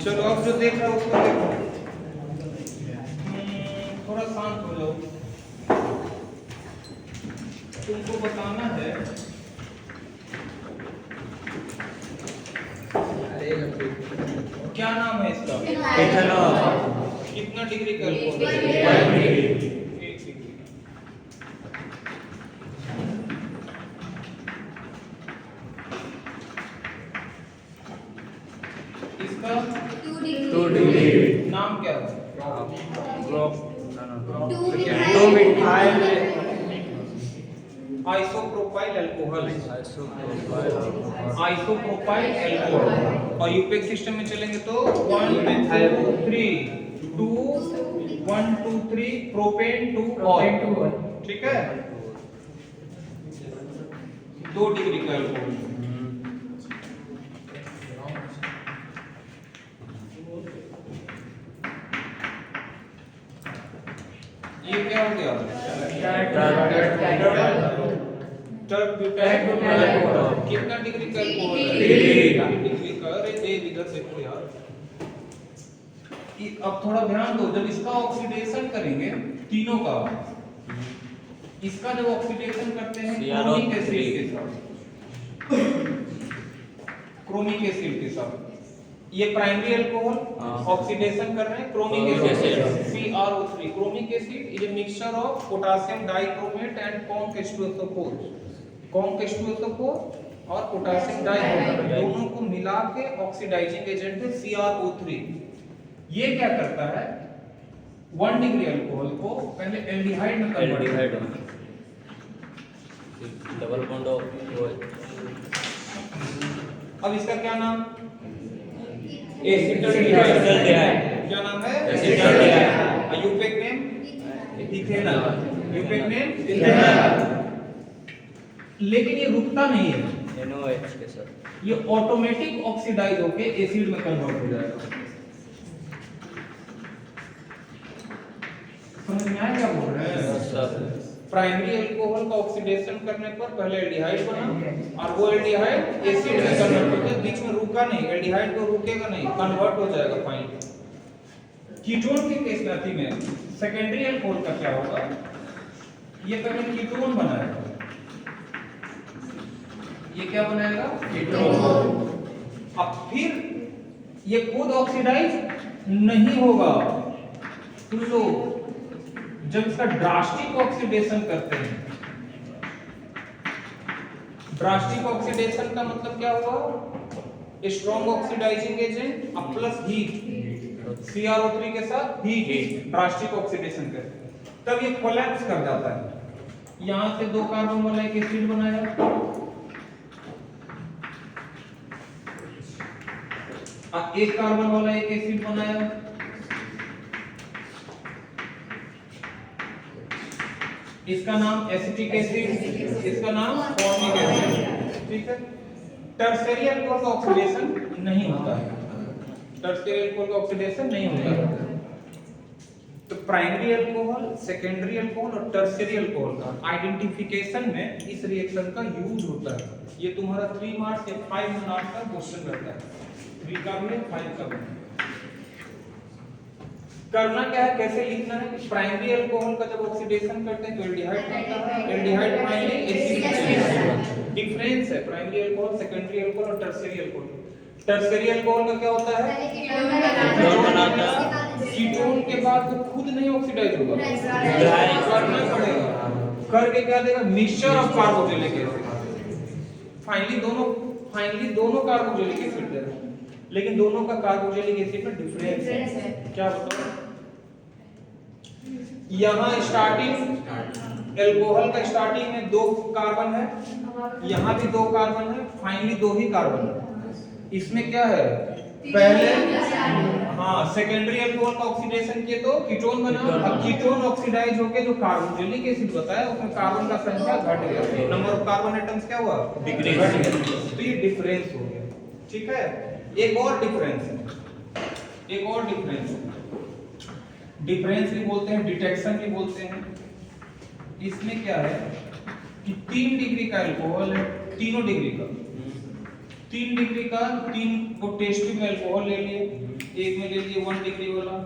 चलो अब जो देख रहे हो उसको देखो। थोड़ा शांत हो जाओ। तुमको बताना है क्या नाम है इसका? कितना डिग्री का अल्कोहल है? 1 डिग्री। 1 डिग्री। इसका 2 डिग्री। नाम क्या है? Isopropyl alcohol. Isopropyl alcohol. और यूपेक सिस्टम में चलेंगे तो 1 2 3 2 1 2 3 प्रोपेन 2 ऑल। ठीक है, 2 डिग्री का अल्कोहल। ये क्या हो गया? कितना डिग्री का अल्कोहल है? डिग्री का। अरे देव इधर देखो यार। अब थोड़ा ध्यान दो, जब इसका ऑक्सीडेशन करेंगे तीनों का, इसका जब ऑक्सीडेशन करते हैं क्रोमिक एसिड के साथ, क्रोमिक एसिड के साथ, ये प्राइमरी अल्कोहल ऑक्सीडेशन कर रहे हैं chromic acid CrO3। Chromic acid is a mixture of potassium dichromate and conc H2SO4। Conc H2SO4 और पोटेशियम डाइक्रोमेट दोनों को मिला के ऑक्सीडाइजिंग एजेंट है CrO3। ये क्या करता है? 1 डिग्री अल्कोहल को पहले एल्डिहाइड में कन्वर्ट करता है। डबल बॉन्ड ऑफ अब इसका क्या नाम? एसिटाल्डिहाइड। क्या नाम है? Acetaldehyde. IUPAC name ethanol. IUPAC name ethanol. लेकिन ये रुकता नहीं है, NOH के साथ ये ऑटोमेटिक ऑक्सीडाइज होके एसिड में कन्वर्ट हो जाएगा। समझ में आया क्या बोल रहे हैं? प्राइमरी अल्कोहल का ऑक्सीडेशन करने पर पहले एल्डिहाइड बना और वो एल्डिहाइड एसिड में कन्वर्ट हो गया। बीच में रुका नहीं, एल्डिहाइड को रुकेगा नहीं, कन्वर्ट हो जाएगा फाइनली। कीटोन के केस में सेकेंडरी अल्कोहल का क्या होगा? ये पहले कीटोन बनाएगा। ये क्या बनाएगा? कीटोन। अब फिर ये खुद ऑक्सीडाइज नहीं होगा। सुन लो, जब इसका ड्रास्टिक ऑक्सीडेशन करते हैं, ड्रास्टिक ऑक्सीडेशन का मतलब क्या हुआ? स्ट्रॉन्ग ऑक्सीडाइजिंग एजेंट अब प्लस हीट, CrO3 के साथ हीट, ड्रास्टिक ऑक्सीडेशन करते हैं, तब ये कोलैप्स कर जाता है। यहां से 2 कार्बन वाला एक एसिड बनाया, और 1 कार्बन वाला एक एसिड बनाया, इसका नाम एसिटिक एसिड, इसका नाम फॉर्मिक एसिड। ठीक है, टर्शियरी अल्कोहल का ऑक्सीडेशन नहीं होता है। टर्शियरी अल्कोहल का ऑक्सीडेशन नहीं होता है। तो प्राइमरी अल्कोहल, सेकेंडरी अल्कोहल और टर्शियरी अल्कोहल का आइडेंटिफिकेशन में इस रिएक्शन का यूज होता है। ये तुम्हारा 3 मार्क्स या 5 मार्क्स का क्वेश्चन रहता है। 3 का भी है, 5 का भी है। करना क्या है, कैसे लिखना है? प्राइमरी अल्कोहल का जब ऑक्सीडेशन करते हैं तो एल्डिहाइड बनता है, एल्डिहाइड फाइनली एसिड। डिफरेंस है प्राइमरी अल्कोहल, सेकेंडरी अल्कोहल और टर्शियरी अल्कोहल। टर्शियरी अल्कोहल का क्या होता है? कीटोन बनाता है। कीटोन के बाद वो खुद नहीं ऑक्सीडाइज होगा, करना पड़ेगा। करके क्या देगा? Mixture of carboxylic acid. Finally दोनों कार्बोक्सिलिक एसिड देगा। लेकिन दोनों का कार्बोक्सिलिक एसिड में डिफरेंस है। क्या बताओ? यहाँ स्टार्टिंग अल्कोहल का स्टार्टिंग में 2 कार्बन है, यहाँ भी 2 कार्बन है, फाइनली 2 ही कार्बन है। इसमें क्या है? पहले सेकेंडरी अल्कोहल का ऑक्सीडेशन किए तो कीटोन बना, अब कीटोन ऑक्सीडाइज होके जो कार्बोक्सिलिक एसिड बताया उसमें कार्बन का संख्या घट गया, नंबर ऑफ कार्बन एटम्स क्या हुआ? डिक्रीज। तो ये डिफरेंस हो गया। ठीक है, एक और डिफरेंस भी बोलते हैं, डिटेक्शन भी बोलते हैं। इसमें क्या है कि 3 डिग्री का अल्कोहल है, तीनों डिग्री का, 3 डिग्री का 3 को टेस्ट ट्यूब में अल्कोहल ले लिए, एक में ले लिए 1 डिग्री वाला,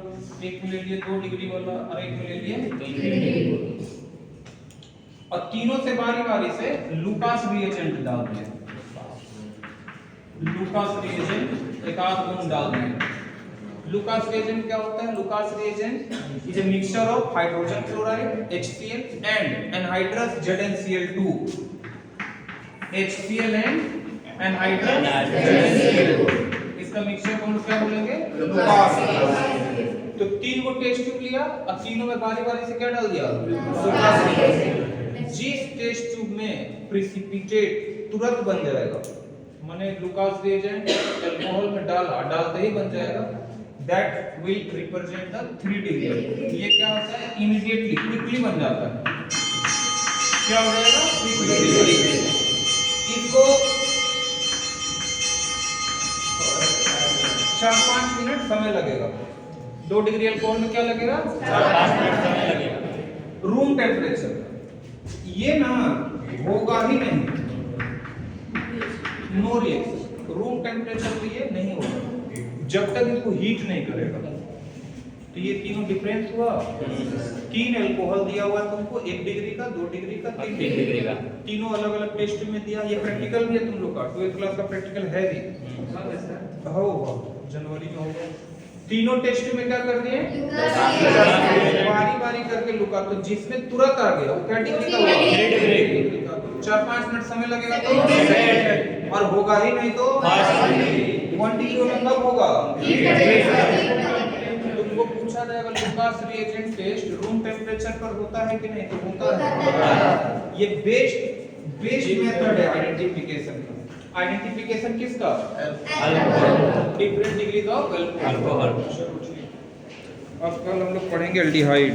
एक में ले लिए 2 डिग्री वाला और एक में ले लिए 3 डिग्री, और तीनों से बारी बारी से लूकास रिएजेंट डाल दिया। लूकास रिएजेंट एक आध बूंद डाल दिया। लूकास रिएजेंट क्या होता है? Lucas reagent is a mixture of hydrogen chloride HCl and anhydrous ZnCl2। HCl and anhydrous ZnCl2 इसका मिक्सचर को हम क्या बोलेंगे? लूकास। तो 3 को टेस्ट ट्यूब लिया और तीनों में बारी बारी से क्या डाल दिया? Lucas reagent. जिस टेस्ट ट्यूब में प्रिसिपिटेट तुरंत बन जाएगा, माने लूकास रिएजेंट अल्कोहल में डालते ही बन जाएगा, that will represent the 3 degree. ये क्या होता है? इमीडिएटली क्विकली बन जाता है। क्या हो जाएगा? क्विकली। इसको 4-5 मिनट समय लगेगा। 2 डिग्री अल्कोहल में क्या लगेगा? 4-5 मिनट समय लगेगा। रूम टेम्परेचर ये ना होगा ही नहीं, नो रिएक्शन। रूम टेम्परेचर पे ये नहीं होगा जब तक इसको हीट नहीं करेगा। तो ये तीनों डिफरेंस हुआ। 3 अल्कोहल दिया हुआ तुमको, 1 डिग्री का, 2 डिग्री का, 3 डिग्री का, तीनों अलग अलग टेस्ट में दिया। ये प्रैक्टिकल भी है तुम लोग का, 12th क्लास का प्रैक्टिकल है भी। हो जनवरी में होगा। तीनों टेस्ट में क्या कर दिए? बारी बारी करके लुका, तो जिसमें तुरंत आ गया वो क्या डिग्री का? 3 डिग्री का। 4-5 मिनट समय लगेगा तो, और होगा ही नहीं तो 1 डिग्री में कब होगा? तुमको पूछा जाएगा Lucas reagent test room temperature पर होता है कि नहीं? तो होता है। ये बेस्ट मेथड है आइडेंटिफिकेशन का। आइडेंटिफिकेशन किसका? Different degrees of alcohol. अब कल हम लोग पढ़ेंगे एल्डिहाइड।